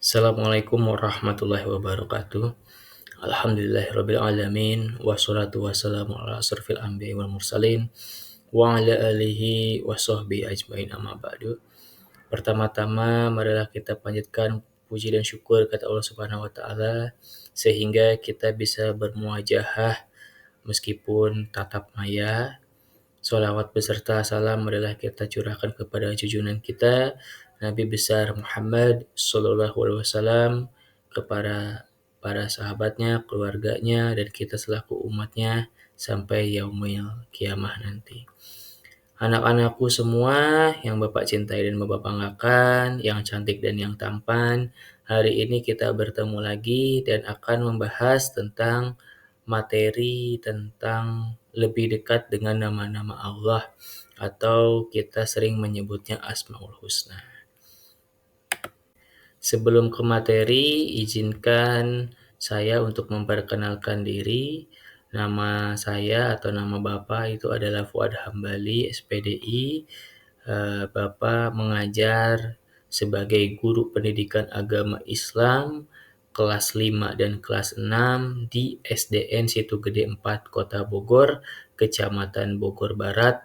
Assalamualaikum warahmatullahi wabarakatuh. Alhamdulillahirabbil alamin wassalatu wassalamu ala asrofil anbiya'i wal mursalin wa ala alihi wa sahbihi ajmain amma ba'du. Pertama-tama marilah kita panjatkan puji dan syukur kepada Allah Subhanahu wa taala sehingga kita bisa bermuajahah meskipun tatap maya. Sholawat beserta salam marilah kita curahkan kepada junjungan kita Nabi besar Muhammad Sallallahu Alaihi Wasallam, kepada para sahabatnya, keluarganya, dan kita selaku umatnya sampai yaumil kiamah nanti. Anak-anakku semua yang Bapak cintai dan Bapak banggakan, yang cantik dan yang tampan, hari ini kita bertemu lagi dan akan membahas tentang materi tentang lebih dekat dengan nama-nama Allah atau kita sering menyebutnya Asmaul Husna. Sebelum ke materi, izinkan saya untuk memperkenalkan diri. Nama saya atau nama Bapak itu adalah Fuad Hambali, SPDI. Bapak mengajar sebagai guru pendidikan agama Islam kelas 5 dan kelas 6 di SDN Situ Gede 4 Kota Bogor, Kecamatan Bogor Barat,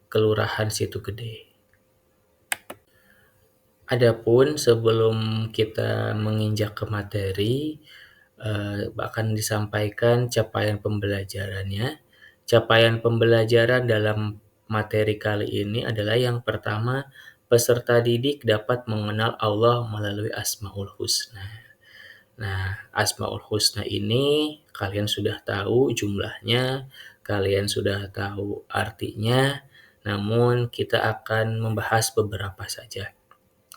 Kelurahan Situ Gede. Adapun sebelum kita menginjak ke materi, akan disampaikan capaian pembelajarannya. Capaian pembelajaran dalam materi kali ini adalah yang pertama, peserta didik dapat mengenal Allah melalui Asmaul Husna. Nah, Asmaul Husna ini kalian sudah tahu jumlahnya, kalian sudah tahu artinya, namun kita akan membahas beberapa saja.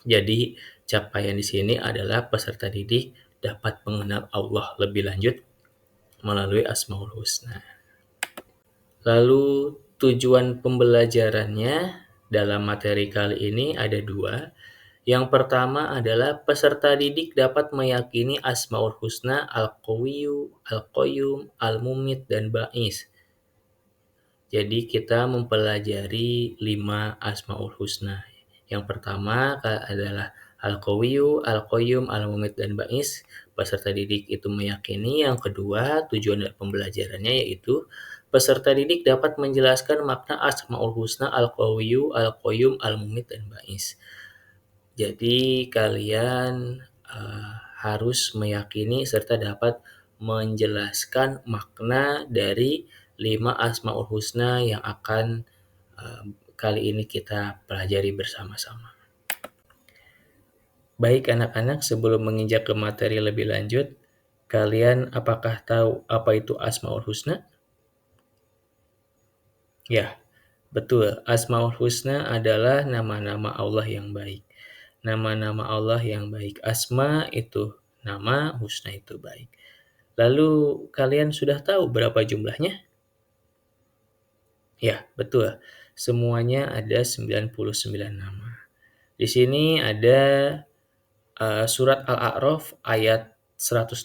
Jadi, capaian di sini adalah peserta didik dapat mengenal Allah lebih lanjut melalui Asmaul Husna. Lalu, tujuan pembelajarannya dalam materi kali ini ada dua. Yang pertama adalah peserta didik dapat meyakini Asmaul Husna Al-Qawiyyu, Al-Qayyum, Al-Mumit, dan Ba'is. Jadi kita mempelajari 5 Asmaul Husna. Yang pertama adalah Al-Qawiyyu, Al-Qayyum, Al-Mumit, dan Ba'is. Peserta didik itu meyakini. Yang kedua, tujuan dari pembelajarannya yaitu peserta didik dapat menjelaskan makna Asmaul Husna Al-Qawiyyu, Al-Qayyum, Al-Mumit, dan Ba'is. Jadi kalian harus meyakini serta dapat menjelaskan makna dari 5 Asmaul Husna yang akan kali ini kita pelajari bersama-sama. Baik anak-anak, sebelum menginjak ke materi lebih lanjut, kalian apakah tahu apa itu Asmaul Husna? Ya, betul. Asmaul Husna adalah nama-nama Allah yang baik. Nama-nama Allah yang baik. Asma itu nama, Husna itu baik. Lalu kalian sudah tahu berapa jumlahnya? Ya, betul. Semuanya ada 99 nama. Di sini ada surat Al-A'raf ayat 180.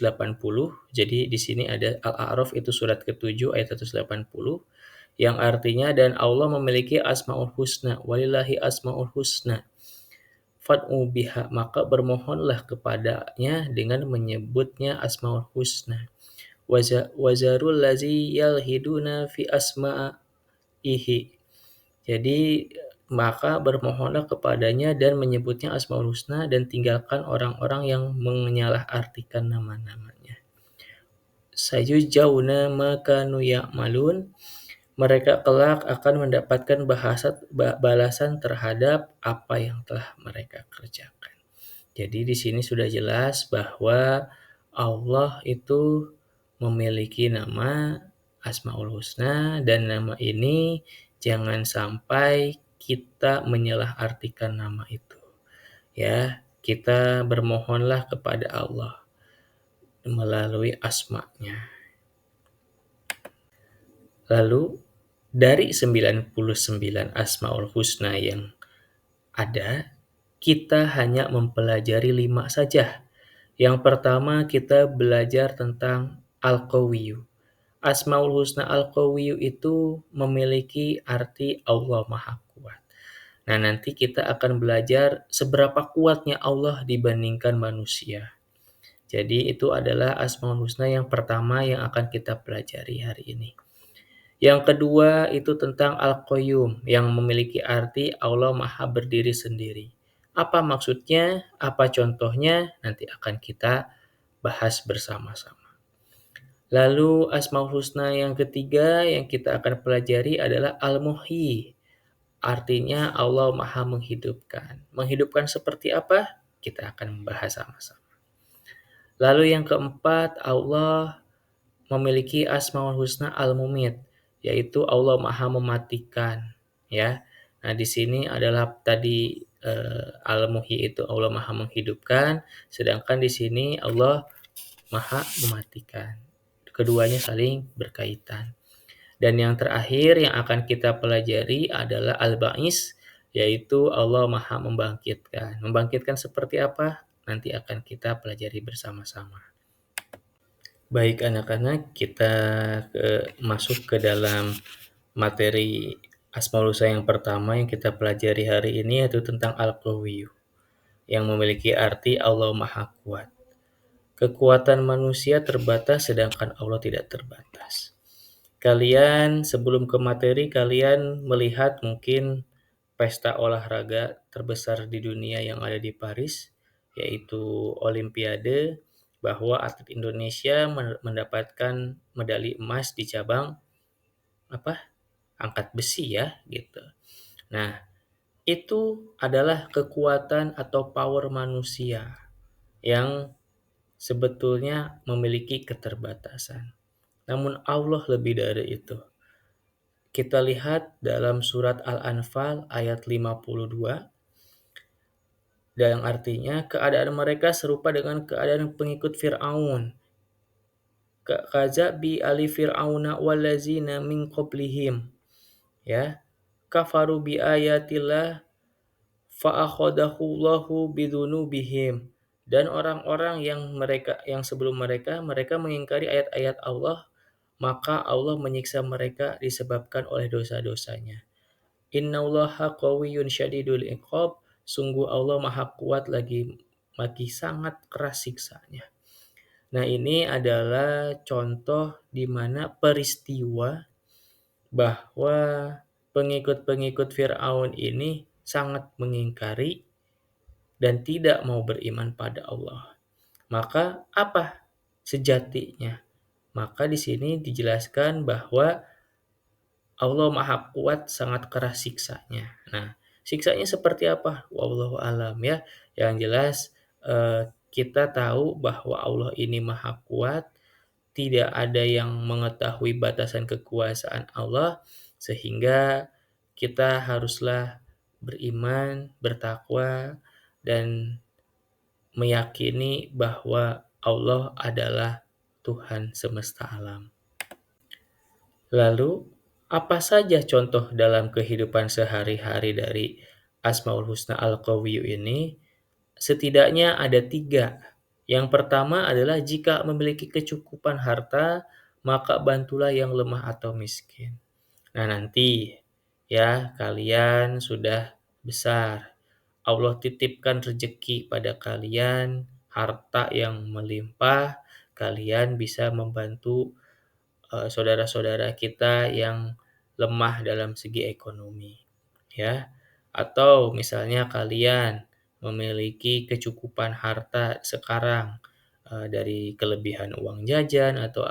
Jadi di sini ada Al-A'raf itu surat ke-7 ayat 180 yang artinya dan Allah memiliki Asmaul Husna, walillahi Asmaul Husna. Fad'u biha, maka bermohonlah kepadanya dengan menyebutnya Asmaul Husna. Wazarul lazi yalhiduna fi asma'ihi. Jadi maka bermohonlah kepadanya dan menyebutnya Asmaul Husna dan tinggalkan orang-orang yang menyalahartikan nama-namanya. Sayujzauna ma kanu ya'malun. Mereka kelak akan mendapatkan balasan terhadap apa yang telah mereka kerjakan. Jadi di sini sudah jelas bahwa Allah itu memiliki nama Asmaul Husna dan nama ini jangan sampai kita menyalahartikan nama itu. Ya, kita bermohonlah kepada Allah melalui asma-Nya. Lalu dari 99 Asmaul Husna yang ada, kita hanya mempelajari 5 saja. Yang pertama kita belajar tentang Al-Qawiyyu. Asmaul Husna Al-Qawiyyu itu memiliki arti Allah Maha Kuat. Nah, nanti kita akan belajar seberapa kuatnya Allah dibandingkan manusia. Jadi itu adalah Asmaul Husna yang pertama yang akan kita pelajari hari ini. Yang kedua itu tentang Al-Qayyum yang memiliki arti Allah Maha berdiri sendiri. Apa maksudnya? Apa contohnya? Nanti akan kita bahas bersama-sama. Lalu Asmaul Husna yang ketiga yang kita akan pelajari adalah Al-Muhyi. Artinya Allah Maha menghidupkan. Menghidupkan seperti apa? Kita akan membahas sama-sama. Lalu yang keempat, Allah memiliki Asmaul Husna Al-Mumit, yaitu Allah Maha mematikan, ya. Nah, di sini adalah tadi Al-Muhyi itu Allah Maha menghidupkan, sedangkan di sini Allah Maha mematikan. Keduanya saling berkaitan. Dan yang terakhir yang akan kita pelajari adalah Al-Ba'is, yaitu Allah Maha membangkitkan. Membangkitkan seperti apa? Nanti akan kita pelajari bersama-sama. Baik anak-anak, kita masuk ke dalam materi Asmaul Husna yang pertama yang kita pelajari hari ini yaitu tentang Al-Qawiyyu yang memiliki arti Allah Maha Kuat. Kekuatan manusia terbatas sedangkan Allah tidak terbatas. Kalian sebelum ke materi kalian melihat mungkin pesta olahraga terbesar di dunia yang ada di Paris yaitu Olimpiade, bahwa atlet Indonesia mendapatkan medali emas di cabang angkat besi ya gitu. Nah, itu adalah kekuatan atau power manusia yang sebetulnya memiliki keterbatasan. Namun Allah lebih dari itu. Kita lihat dalam surat Al-Anfal ayat 52, yang artinya keadaan mereka serupa dengan keadaan pengikut Fir'aun. Kazabi ali fir'auna wallazina min qablihim. Ya. Kafaru bi ayatillah fa'akhadahullahu bidunubihim. Dan orang-orang yang sebelum mereka mengingkari ayat-ayat Allah, maka Allah menyiksa mereka disebabkan oleh dosa-dosanya. Innallaha qawiyyun syadidul iqab. Sungguh Allah Maha kuat lagi sangat keras siksanya. Nah, ini adalah contoh di mana peristiwa bahwa pengikut-pengikut Fir'aun ini sangat mengingkari dan tidak mau beriman pada Allah. Maka apa sejatinya? Maka di sini dijelaskan bahwa Allah Maha Kuat sangat keras siksanya. Nah, siksanya seperti apa? Wallahu alam ya. Yang jelas kita tahu bahwa Allah ini Maha Kuat, tidak ada yang mengetahui batasan kekuasaan Allah, sehingga kita haruslah beriman, bertakwa, dan meyakini bahwa Allah adalah Tuhan semesta alam. Lalu, apa saja contoh dalam kehidupan sehari-hari dari Asmaul Husna Al-Qawiyyu ini? Setidaknya ada 3. Yang pertama adalah jika memiliki kecukupan harta, maka bantulah yang lemah atau miskin. Nah, nanti ya kalian sudah besar. Allah titipkan rezeki pada kalian, harta yang melimpah, kalian bisa membantu saudara-saudara kita yang lemah dalam segi ekonomi, ya. Atau misalnya kalian memiliki kecukupan harta sekarang, dari kelebihan uang jajan atau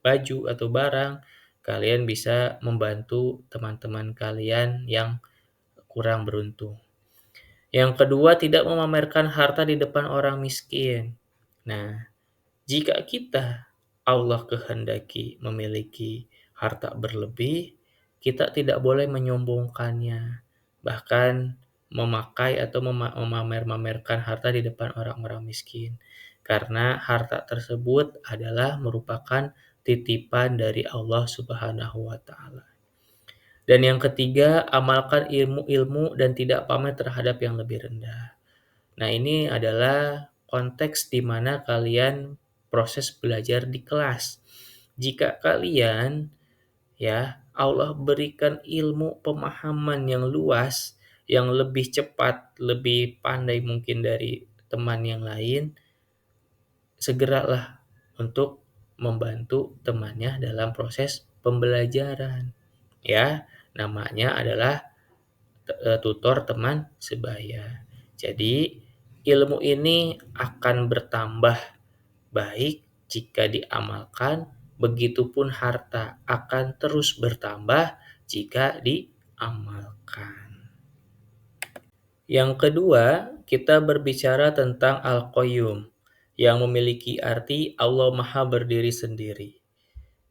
baju atau barang, kalian bisa membantu teman-teman kalian yang kurang beruntung. Yang kedua, tidak memamerkan harta di depan orang miskin. Nah, jika kita Allah kehendaki memiliki harta berlebih, kita tidak boleh menyombongkannya, bahkan memakai atau memamer-mamerkan harta di depan orang-orang miskin. Karena harta tersebut adalah merupakan titipan dari Allah Subhanahu wa taala. Dan yang ketiga, amalkan ilmu-ilmu dan tidak pamer terhadap yang lebih rendah. Nah, ini adalah konteks di mana kalian proses belajar di kelas. Jika kalian ya Allah berikan ilmu pemahaman yang luas, yang lebih cepat, lebih pandai mungkin dari teman yang lain, segeralah untuk membantu temannya dalam proses pembelajaran. Ya, namanya adalah tutor teman sebaya. Jadi, ilmu ini akan bertambah baik jika diamalkan, begitupun harta akan terus bertambah jika diamalkan. Yang kedua, kita berbicara tentang Al-Qayyum yang memiliki arti Allah Maha berdiri sendiri.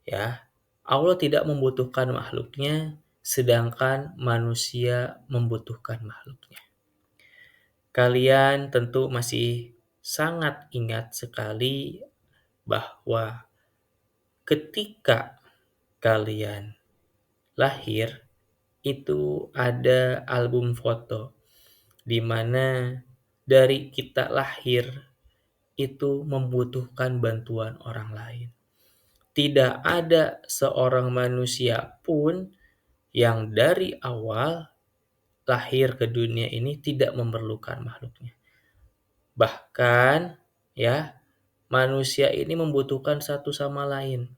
Ya, Allah tidak membutuhkan makhluknya, sedangkan manusia membutuhkan makhluknya. Kalian tentu masih sangat ingat sekali bahwa ketika kalian lahir, itu ada album foto di mana dari kita lahir itu membutuhkan bantuan orang lain. Tidak ada seorang manusia pun yang dari awal lahir ke dunia ini tidak memerlukan makhluknya. Bahkan ya, manusia ini membutuhkan satu sama lain.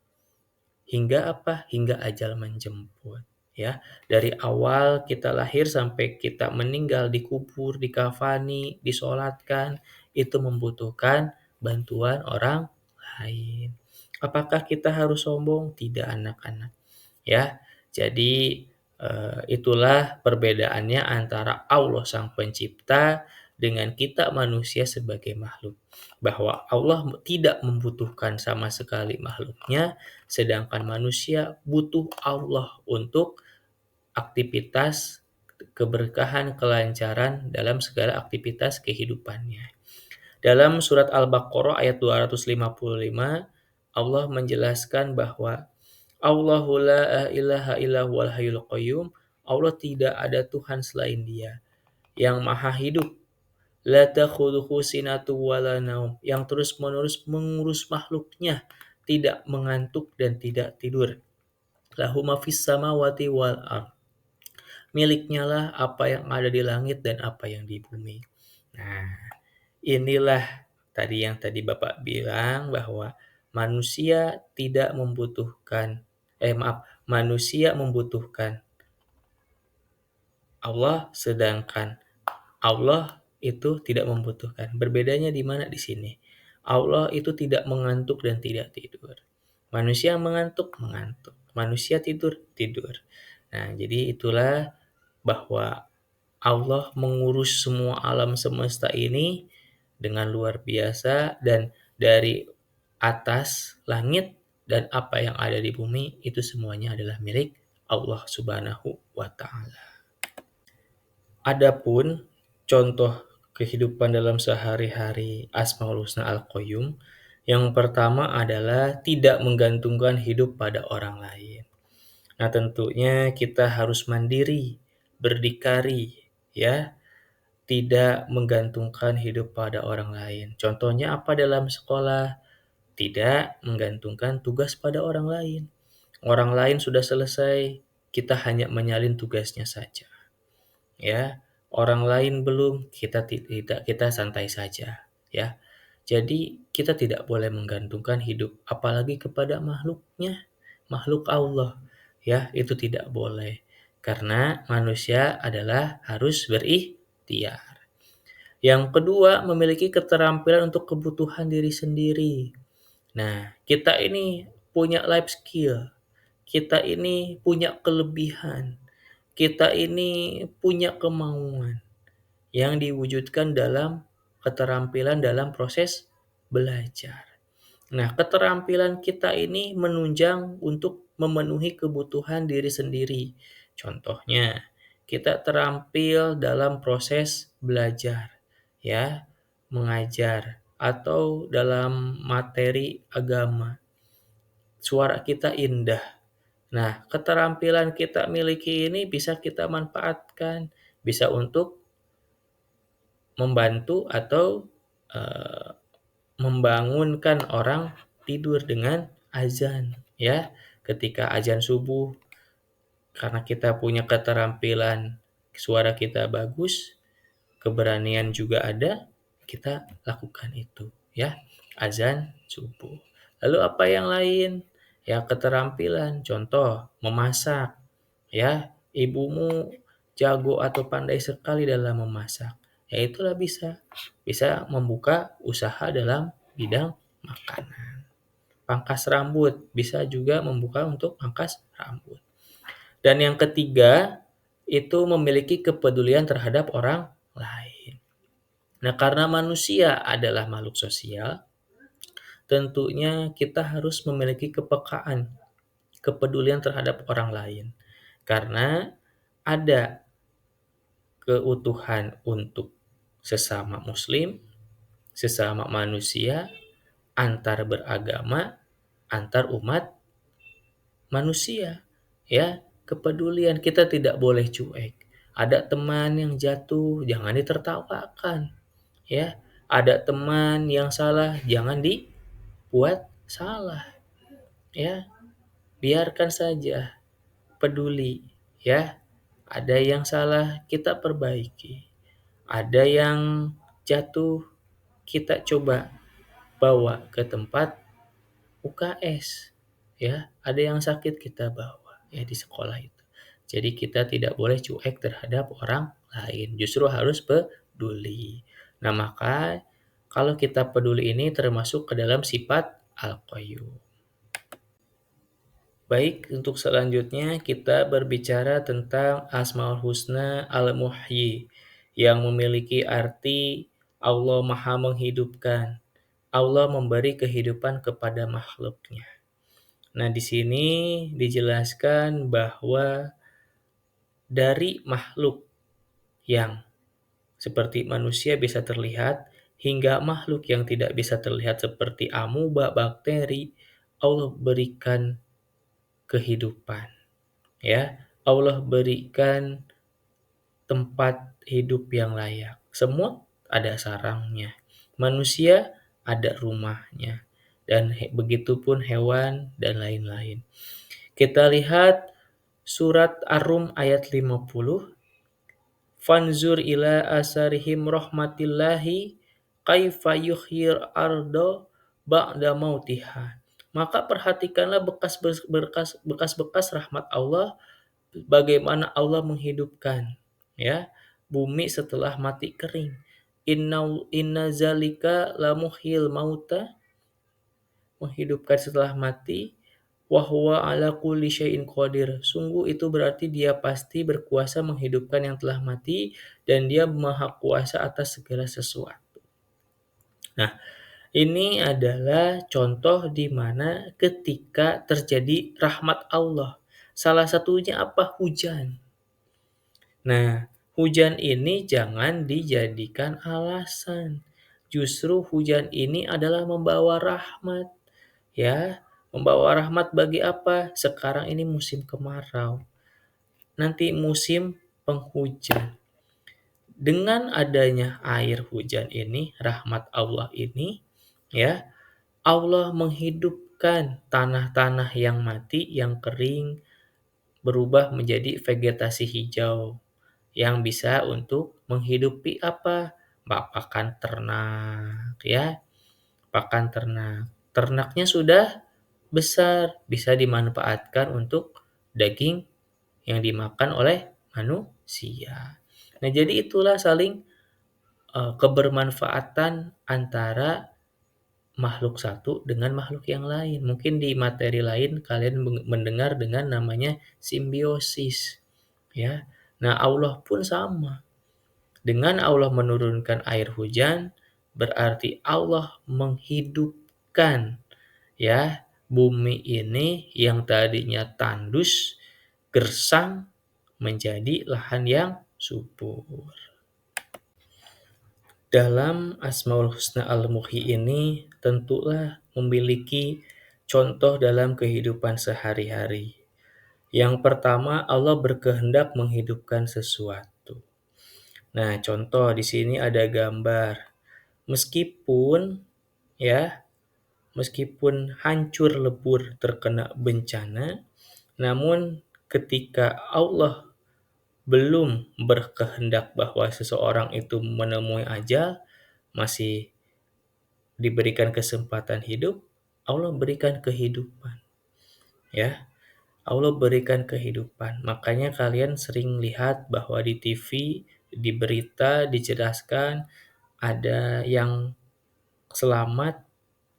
Hingga apa? Hingga ajal menjemput. Ya, dari awal kita lahir sampai kita meninggal, dikubur, dikafani, disolatkan, itu membutuhkan bantuan orang lain. Apakah kita harus sombong? Tidak, anak-anak. Ya, jadi itulah perbedaannya antara Allah Sang Pencipta dengan kita manusia sebagai makhluk. Bahwa Allah tidak membutuhkan sama sekali makhluknya, sedangkan manusia butuh Allah untuk aktivitas keberkahan, kelancaran dalam segala aktivitas kehidupannya. Dalam surat Al-Baqarah ayat 255, Allah menjelaskan bahwa Allahu la ilaha illa huwal hayyul qayyum. Allah tidak ada Tuhan selain Dia yang maha hidup. La takhudhuhu sinatu wala naum, yang terus-menerus mengurus makhluknya, tidak mengantuk dan tidak tidur. Lahu ma fis samawati wal ard. Miliknya lah apa yang ada di langit dan apa yang di bumi. Nah, inilah tadi Bapak bilang bahwa manusia tidak membutuhkan manusia membutuhkan Allah, sedangkan Allah itu tidak membutuhkan. Berbedanya di mana di sini? Allah itu tidak mengantuk dan tidak tidur. Manusia mengantuk, mengantuk. Manusia tidur, tidur. Nah, jadi itulah bahwa Allah mengurus semua alam semesta ini dengan luar biasa, dan dari atas langit dan apa yang ada di bumi itu semuanya adalah milik Allah Subhanahu wa taala. Adapun contoh kehidupan dalam sehari-hari Asmaul Husna Al-Qayyum, yang pertama adalah tidak menggantungkan hidup pada orang lain. Nah, tentunya kita harus mandiri, berdikari, ya, tidak menggantungkan hidup pada orang lain. Contohnya apa dalam sekolah? Tidak menggantungkan tugas pada orang lain. Orang lain sudah selesai, kita hanya menyalin tugasnya saja. Ya, orang lain belum, kita santai saja, ya. Jadi kita tidak boleh menggantungkan hidup apalagi kepada makhluknya, makhluk Allah, ya, itu tidak boleh. Karena manusia adalah harus berikhtiar. Yang kedua, memiliki keterampilan untuk kebutuhan diri sendiri. Nah, kita ini punya life skill, kita ini punya kelebihan, kita ini punya kemauan yang diwujudkan dalam keterampilan dalam proses belajar. Nah, keterampilan kita ini menunjang untuk memenuhi kebutuhan diri sendiri. Contohnya, kita terampil dalam proses belajar, ya, mengajar, atau dalam materi agama. Suara kita indah. Nah, keterampilan kita miliki ini bisa kita manfaatkan, bisa untuk membantu atau eee, membangunkan orang tidur dengan azan, ya. Ketika azan subuh, karena kita punya keterampilan, suara kita bagus, keberanian juga ada, kita lakukan itu ya, azan subuh. Lalu apa yang lain? Ya keterampilan, contoh memasak ya, ibumu jago atau pandai sekali dalam memasak, ya itulah bisa membuka usaha dalam bidang makanan. Pangkas rambut, bisa juga membuka untuk pangkas rambut. Dan yang ketiga, itu memiliki kepedulian terhadap orang lain. Nah, karena manusia adalah makhluk sosial, tentunya kita harus memiliki kepekaan, kepedulian terhadap orang lain. Karena ada keutuhan untuk sesama muslim, sesama manusia, antar beragama, antar umat manusia. Ya, kepedulian kita tidak boleh cuek. Ada teman yang jatuh, jangan ditertawakan. Ya, ada teman yang salah, jangan dibuat salah. Ya, biarkan saja, peduli. Ya, ada yang salah, kita perbaiki. Ada yang jatuh, kita coba bawa ke tempat UKS. Ya, ada yang sakit kita bawa ya di sekolah itu. Jadi kita tidak boleh cuek terhadap orang lain, justru harus peduli. Nah, maka kalau kita peduli ini termasuk ke dalam sifat al-qayyum. Baik, untuk selanjutnya kita berbicara tentang Asmaul Husna Al-Muhyi yang memiliki arti Allah Maha menghidupkan. Allah memberi kehidupan kepada makhluknya. Nah, di sini dijelaskan bahwa dari makhluk yang seperti manusia bisa terlihat hingga makhluk yang tidak bisa terlihat seperti amuba, bakteri, Allah berikan kehidupan, ya. Allah berikan tempat hidup yang layak. Semut ada sarangnya. Manusia ada rumahnya. Dan begitupun hewan dan lain-lain. Kita lihat surat Ar-Rum ayat 50. Fanzur ila asarihim rahmatillahi kaifa yuhyir ardo ba'da mautiha. Maka perhatikanlah bekas-bekas rahmat Allah, bagaimana Allah menghidupkan ya bumi setelah mati kering. Inna zalika lamuhyil mauta, menghidupkan setelah mati, wa huwa ala kulli syai'in qadir. Sungguh itu berarti dia pasti berkuasa menghidupkan yang telah mati dan dia maha kuasa atas segala sesuatu. Nah, ini adalah contoh di mana ketika terjadi rahmat Allah. Salah satunya apa? Hujan. Nah, hujan ini jangan dijadikan alasan. Justru hujan ini adalah membawa rahmat. Ya, membawa rahmat bagi apa? Sekarang ini musim kemarau. Nanti musim penghujan. Dengan adanya air hujan ini, rahmat Allah ini, ya, Allah menghidupkan tanah-tanah yang mati, yang kering, berubah menjadi vegetasi hijau yang bisa untuk menghidupi apa? Pakan ternak, ya, pakan ternak. Ternaknya sudah besar, bisa dimanfaatkan untuk daging yang dimakan oleh manusia. Nah, jadi itulah saling kebermanfaatan antara makhluk satu dengan makhluk yang lain. Mungkin di materi lain kalian mendengar dengan namanya simbiosis, ya. Nah, Allah pun sama. Dengan Allah menurunkan air hujan, berarti Allah menghidupkan ya bumi ini yang tadinya tandus, gersang menjadi lahan yang subur. Dalam Asmaul Husna Al-Muhyi ini tentulah memiliki contoh dalam kehidupan sehari-hari. Yang pertama, Allah berkehendak menghidupkan sesuatu. Nah, contoh di sini ada gambar. Meskipun ya, meskipun hancur lebur terkena bencana, namun ketika Allah belum berkehendak bahwa seseorang itu menemui ajal, masih diberikan kesempatan hidup, Allah berikan kehidupan, ya. Allah berikan kehidupan. Makanya kalian sering lihat bahwa di TV, di berita dijelaskan ada yang selamat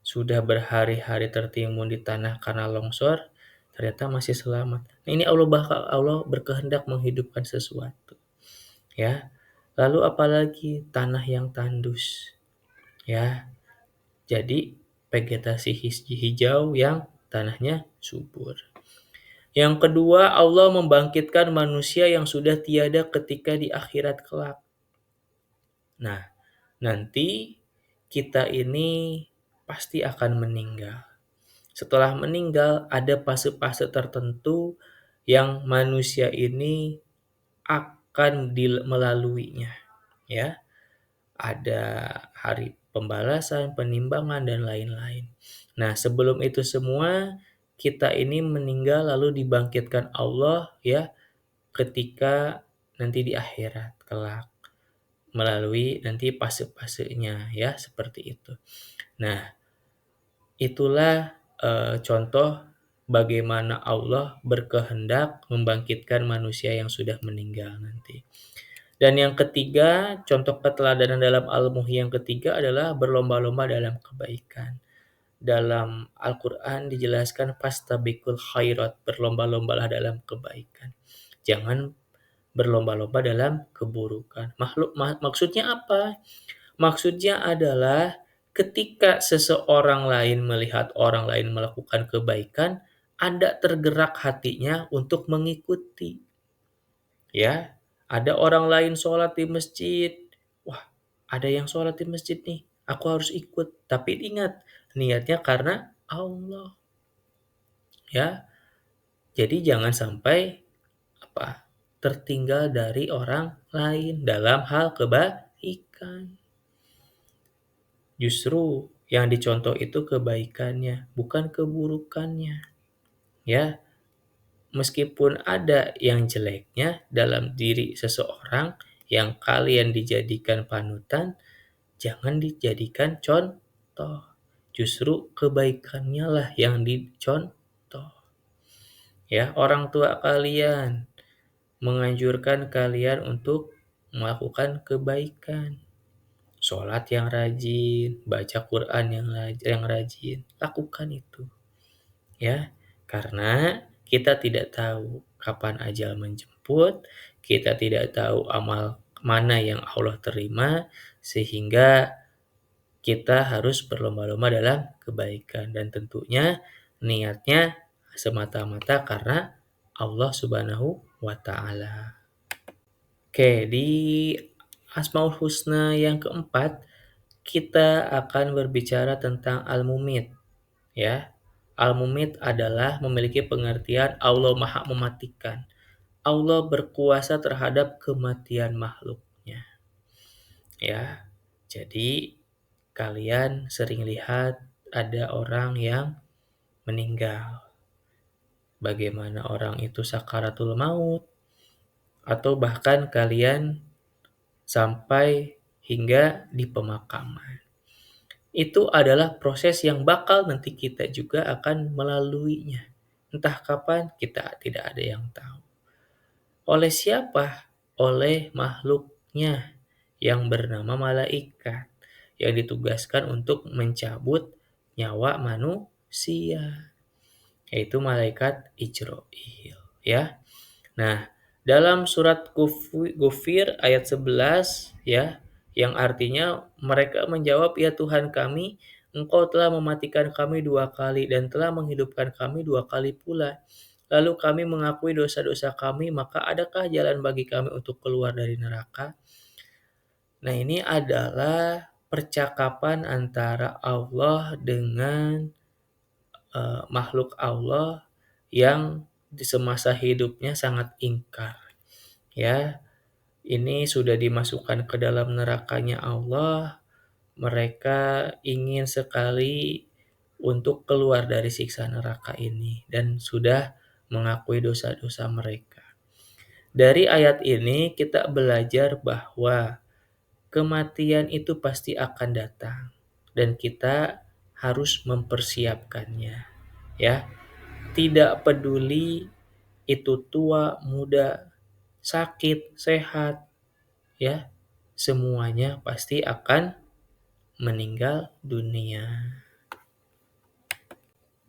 sudah berhari-hari tertimbun di tanah karena longsor, ternyata masih selamat. Nah, ini Allah berkehendak menghidupkan sesuatu, ya. Lalu apalagi tanah yang tandus, ya. Jadi vegetasi hijau yang tanahnya subur. Yang kedua, Allah membangkitkan manusia yang sudah tiada ketika di akhirat kelak. Nah, nanti kita ini pasti akan meninggal. Setelah meninggal, ada fase-fase tertentu yang manusia ini akan melaluinya, ya. Ada hari pembalasan, penimbangan, dan lain-lain. Nah, sebelum itu semua, kita ini meninggal lalu dibangkitkan Allah, ya, ketika nanti di akhirat kelak, melalui nanti fase-fasenya, ya, seperti itu. Nah, itulah, contoh bagaimana Allah berkehendak membangkitkan manusia yang sudah meninggal nanti. Dan yang ketiga, contoh keteladanan dalam Al-Muhyi yang ketiga adalah berlomba-lomba dalam kebaikan. Dalam Al-Quran dijelaskan fastabiqul khairat, berlomba-lombalah dalam kebaikan. Jangan berlomba-lomba dalam keburukan. Maksudnya apa? Maksudnya adalah ketika seseorang lain melihat orang lain melakukan kebaikan, ada tergerak hatinya untuk mengikuti. Ya, ada orang lain sholat di masjid. Wah, ada yang sholat di masjid nih, aku harus ikut. Tapi ingat, niatnya karena Allah. Ya, jadi jangan sampai apa? Tertinggal dari orang lain dalam hal kebaikan. Justru yang dicontoh itu kebaikannya, bukan keburukannya. Ya, meskipun ada yang jeleknya dalam diri seseorang yang kalian dijadikan panutan, jangan dijadikan contoh. Justru kebaikannya lah yang dicontoh. Ya, orang tua kalian menganjurkan kalian untuk melakukan kebaikan. Sholat yang rajin, baca Quran yang rajin, lakukan itu. Ya, karena kita tidak tahu kapan ajal menjemput, kita tidak tahu amal mana yang Allah terima, sehingga kita harus berlomba-lomba dalam kebaikan dan tentunya niatnya semata-mata karena Allah Subhanahu wa taala. Oke, di Asmaul Husna yang keempat, kita akan berbicara tentang Al-Mumit, ya. Al-Mumit adalah memiliki pengertian Allah Maha Mematikan. Allah berkuasa terhadap kematian makhluknya, ya. Jadi kalian sering lihat ada orang yang meninggal. Bagaimana orang itu sakaratul maut, atau bahkan kalian sampai hingga di pemakaman. Itu adalah proses yang bakal nanti kita juga akan melaluinya. Entah kapan, kita tidak ada yang tahu. Oleh siapa? Oleh makhluknya yang bernama malaikat, yang ditugaskan untuk mencabut nyawa manusia, yaitu malaikat Ijroil, ya. Nah, dalam surat Ghafir ayat 11, ya, yang artinya mereka menjawab, "Ya Tuhan kami, Engkau telah mematikan kami 2 kali dan telah menghidupkan kami 2 kali pula. Lalu kami mengakui dosa-dosa kami, maka adakah jalan bagi kami untuk keluar dari neraka?" Nah, ini adalah percakapan antara Allah dengan makhluk Allah yang di semasa hidupnya sangat ingkar. Ya, ini sudah dimasukkan ke dalam nerakanya Allah, mereka ingin sekali untuk keluar dari siksa neraka ini dan sudah mengakui dosa-dosa mereka. Dari ayat ini kita belajar bahwa kematian itu pasti akan datang dan kita harus mempersiapkannya, ya. Tidak peduli itu tua, muda, sakit, sehat, ya. Semuanya pasti akan meninggal dunia.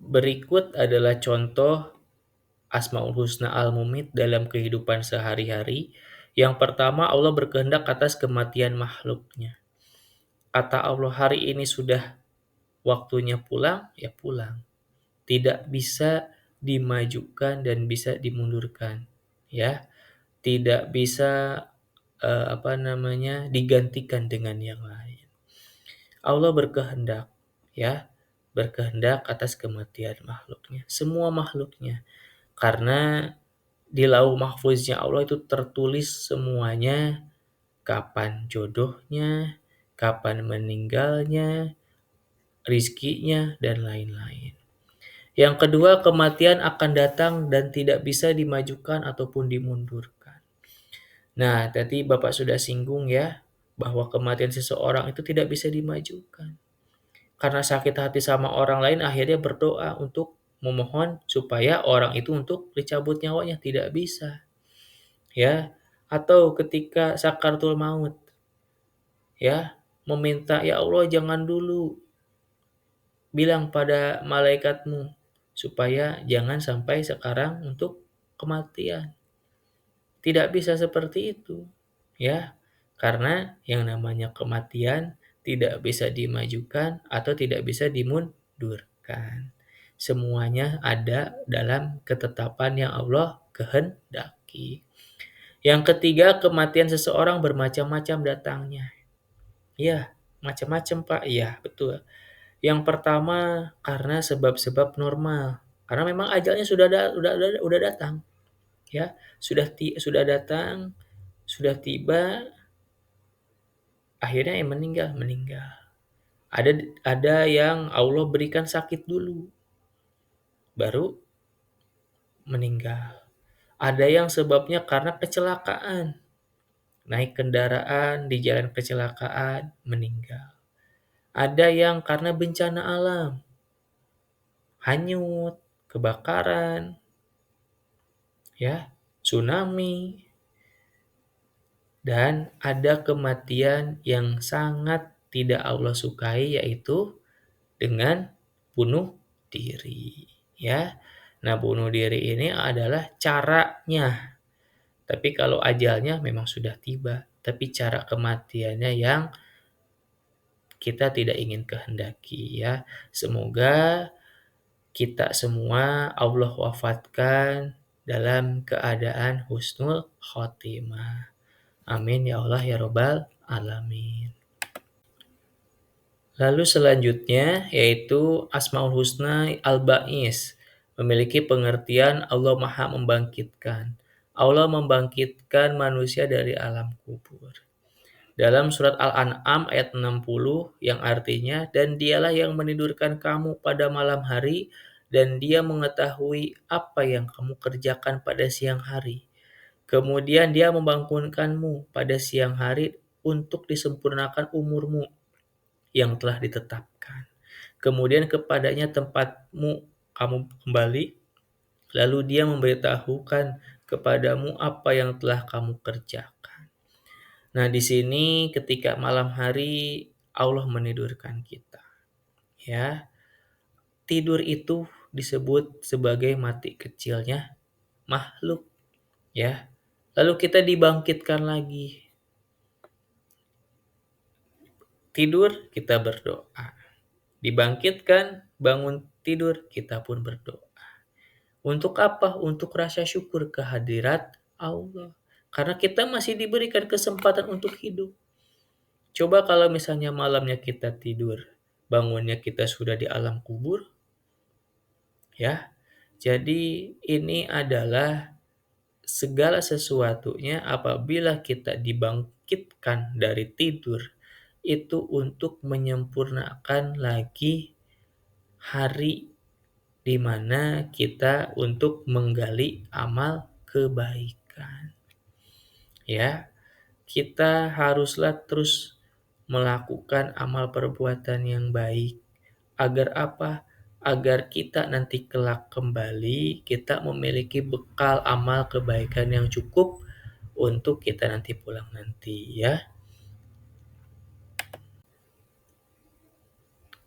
Berikut adalah contoh Asmaul Husna Al-Mumit dalam kehidupan sehari-hari. Yang pertama, Allah berkehendak atas kematian makhluknya. Kata Allah, hari ini sudah waktunya pulang, ya pulang. Tidak bisa dimajukan dan bisa dimundurkan, ya. Tidak bisa digantikan dengan yang lain. Allah berkehendak, ya, berkehendak atas kematian makhluknya, semua makhluknya. Karena di lauh mahfuznya Allah itu tertulis semuanya, kapan jodohnya, kapan meninggalnya, rizkinya, dan lain-lain. Yang kedua, kematian akan datang dan tidak bisa dimajukan ataupun dimundurkan. Nah, tadi Bapak sudah singgung ya, bahwa kematian seseorang itu tidak bisa dimajukan. Karena sakit hati sama orang lain akhirnya berdoa untuk memohon supaya orang itu untuk dicabut nyawanya, tidak bisa. Ya, atau ketika sakaratul maut, ya, meminta, "Ya Allah jangan dulu, bilang pada malaikatmu supaya jangan sampai sekarang untuk kematian." Tidak bisa seperti itu, ya. Karena yang namanya kematian tidak bisa dimajukan atau tidak bisa dimundurkan. Semuanya ada dalam ketetapan yang Allah kehendaki. Yang ketiga, kematian seseorang bermacam-macam datangnya. Iya, macam-macam, Pak. Iya, betul. Yang pertama karena sebab-sebab normal. Karena memang ajalnya sudah datang, ya. Sudah datang, sudah tiba, akhirnya yang meninggal. Ada yang Allah berikan sakit dulu, baru meninggal. Ada yang sebabnya karena kecelakaan. Naik kendaraan di jalan kecelakaan, meninggal. Ada yang karena bencana alam, hanyut, kebakaran, ya, tsunami, dan ada kematian yang sangat tidak Allah sukai, yaitu dengan bunuh diri, ya. Nah, bunuh diri ini adalah caranya. Tapi kalau ajalnya memang sudah tiba, tapi cara kematiannya yang kita tidak ingin kehendaki, ya. Semoga kita semua Allah wafatkan dalam keadaan husnul khotimah. Amin ya Allah ya Rabbal alamin. Lalu selanjutnya yaitu Asmaul Husna Al-Ba'is, memiliki pengertian Allah Maha membangkitkan. Allah membangkitkan manusia dari alam kubur. Dalam surat Al-An'am ayat 60 yang artinya, dan dialah yang menidurkan kamu pada malam hari dan dia mengetahui apa yang kamu kerjakan pada siang hari. Kemudian dia membangunkanmu pada siang hari untuk disempurnakan umurmu yang telah ditetapkan. Kemudian kepadanya tempatmu kamu kembali, lalu dia memberitahukan kepadamu apa yang telah kamu kerjakan. Nah, di sini ketika malam hari Allah menidurkan kita. Ya, tidur itu disebut sebagai mati kecilnya makhluk, ya. Lalu kita dibangkitkan lagi. Tidur kita berdoa. Dibangkitkan, bangun tidur kita pun berdoa. Untuk apa? Untuk rasa syukur kehadirat Allah. Karena kita masih diberikan kesempatan untuk hidup. Coba kalau misalnya malamnya kita tidur, bangunnya kita sudah di alam kubur, ya. Jadi ini adalah segala sesuatunya apabila kita dibangkitkan dari tidur, itu untuk menyempurnakan lagi hari di mana kita untuk menggali amal kebaikan. Ya, kita haruslah terus melakukan amal perbuatan yang baik. Agar apa? Agar kita nanti kelak kembali, kita memiliki bekal amal kebaikan yang cukup untuk kita nanti pulang nanti ya.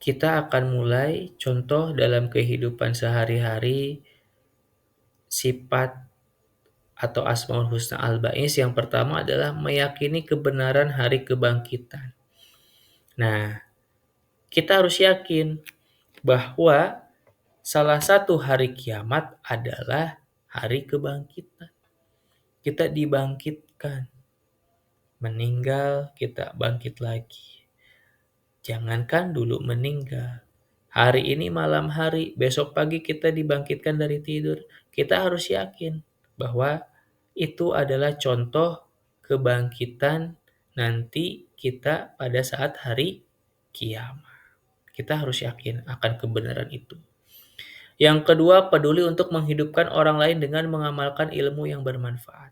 Kita akan mulai contoh dalam kehidupan sehari-hari sifat atau Asmaul Husna Al-Ba'is. Yang pertama adalah meyakini kebenaran hari kebangkitan. Nah, kita harus yakin bahwa salah satu hari kiamat adalah hari kebangkitan. Kita dibangkitkan, meninggal kita bangkit lagi. Jangankan dulu meninggal, hari ini malam hari, besok pagi kita dibangkitkan dari tidur. Kita harus yakin bahwa itu adalah contoh kebangkitan nanti kita pada saat hari kiamat. Kita harus yakin akan kebenaran itu. Yang kedua, peduli untuk menghidupkan orang lain dengan mengamalkan ilmu yang bermanfaat.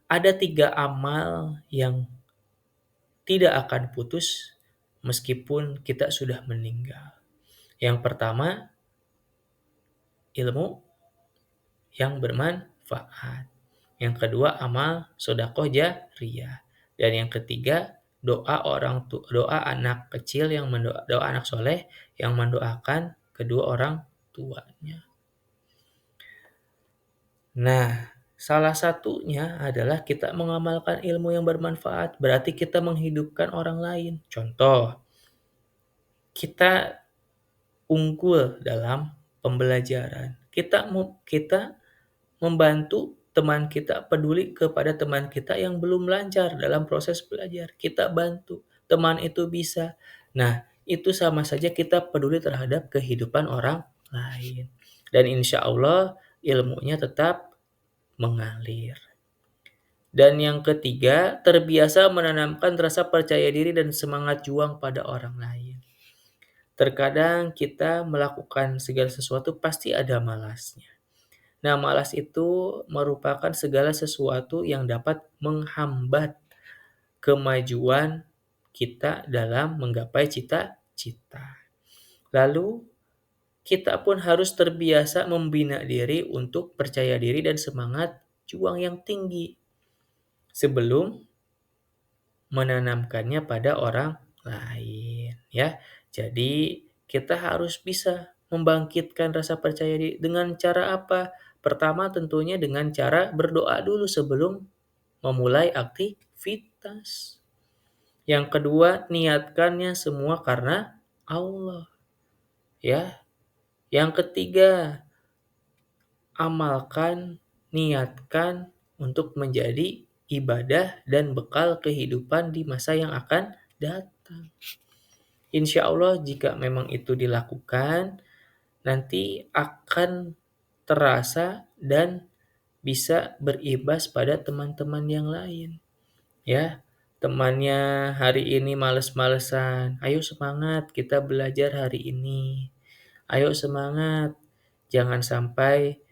Ada 3 amal yang tidak akan putus meskipun kita sudah meninggal. Yang pertama, ilmu yang bermanfaat. Yang kedua, amal sedekah jariyah. Dan yang ketiga, doa anak kecil doa anak soleh yang mendoakan kedua orang tuanya. Nah, salah satunya adalah kita mengamalkan ilmu yang bermanfaat, berarti kita menghidupkan orang lain. Contoh, kita unggul dalam pembelajaran. Kita membantu teman kita, peduli kepada teman kita yang belum lancar dalam proses belajar. Kita bantu, teman itu bisa. Nah, itu sama saja kita peduli terhadap kehidupan orang lain. Dan insya Allah ilmunya tetap mengalir. Dan yang ketiga, terbiasa menanamkan rasa percaya diri dan semangat juang pada orang lain. Terkadang kita melakukan segala sesuatu pasti ada malasnya. Nah, malas itu merupakan segala sesuatu yang dapat menghambat kemajuan kita dalam menggapai cita-cita. Lalu, kita pun harus terbiasa membina diri untuk percaya diri dan semangat juang yang tinggi sebelum menanamkannya pada orang lain, ya. Jadi, kita harus bisa membangkitkan rasa percaya diri dengan cara apa? Pertama tentunya dengan cara berdoa dulu sebelum memulai aktivitas. Yang kedua, niatkannya semua karena Allah, ya. Yang ketiga, amalkan, niatkan untuk menjadi ibadah dan bekal kehidupan di masa yang akan datang. Insya Allah jika memang itu dilakukan, nanti akan terasa dan bisa berimbas pada teman-teman yang lain. Ya, temannya hari ini males-malesan, ayo semangat kita belajar hari ini. Ayo semangat, jangan sampai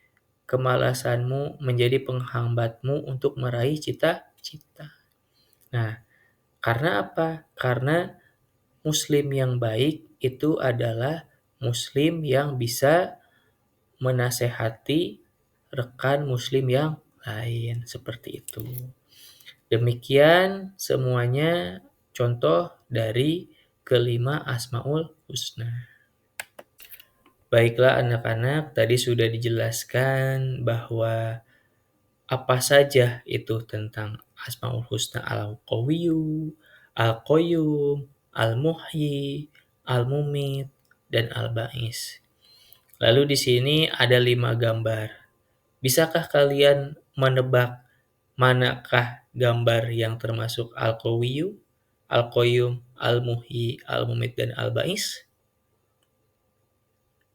kemalasanmu menjadi penghambatmu untuk meraih cita-cita. Nah, karena apa? Karena muslim yang baik itu adalah muslim yang bisa menasehati rekan muslim yang lain, seperti itu. Demikian semuanya contoh dari kelima Asmaul Husna. Baiklah anak-anak, tadi sudah dijelaskan bahwa apa saja itu tentang Asmaul Husna Al-Qawiyyu, Al-Qayyum, Al-Muhyi, Al-Mumit, dan Al-Ba'is. Lalu di sini ada 5 gambar. Bisakah kalian menebak manakah gambar yang termasuk Al-Qawiyyu, Al-Qayyum, Al-Muhyi, Al-Mumit, dan Al-Ba'is?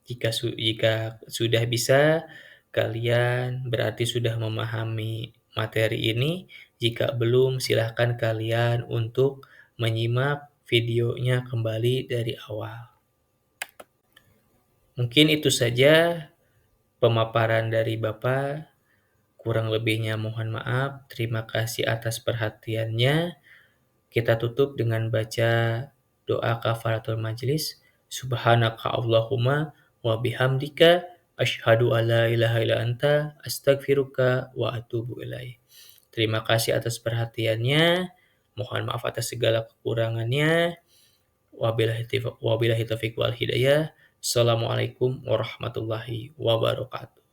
Jika sudah bisa, kalian berarti sudah memahami materi ini. Jika belum, silahkan kalian untuk menyimak videonya kembali dari awal. Mungkin itu saja pemaparan dari Bapak, kurang lebihnya mohon maaf. Terima kasih atas perhatiannya. Kita tutup dengan baca doa kafaratul majlis. Subhanaka Allahumma wa bihamdika asyhadu alla ilaha illa anta astaghfiruka wa atubu ilaik. Terima kasih atas perhatiannya. Mohon maaf atas segala kekurangannya. Wabillahi taufiq wal hidayah. Assalamualaikum warahmatullahi wabarakatuh.